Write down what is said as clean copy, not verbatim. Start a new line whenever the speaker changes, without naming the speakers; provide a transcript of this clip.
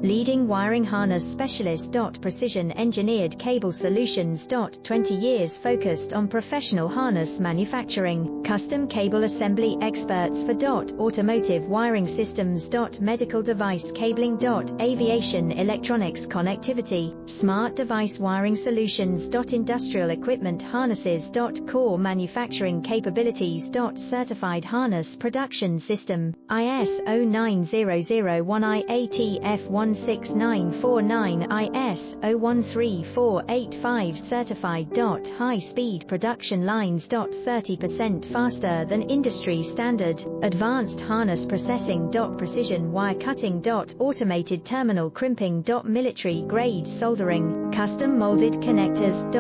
Leading wiring harness specialist. Precision engineered cable solutions. 20 years focused on professional harness manufacturing. Custom cable assembly experts for automotive wiring systems. Medical device cabling. Aviation electronics connectivity. Smart device wiring solutions. Industrial equipment harnesses. Core manufacturing capabilities. Certified harness production system. ISO 9001 IATF 16949 ISO 13485 certified. High speed production lines. 30% faster than industry standard. Advanced harness processing. Precision wire cutting. Automated terminal crimping. Military grade soldering. Custom molded connectors.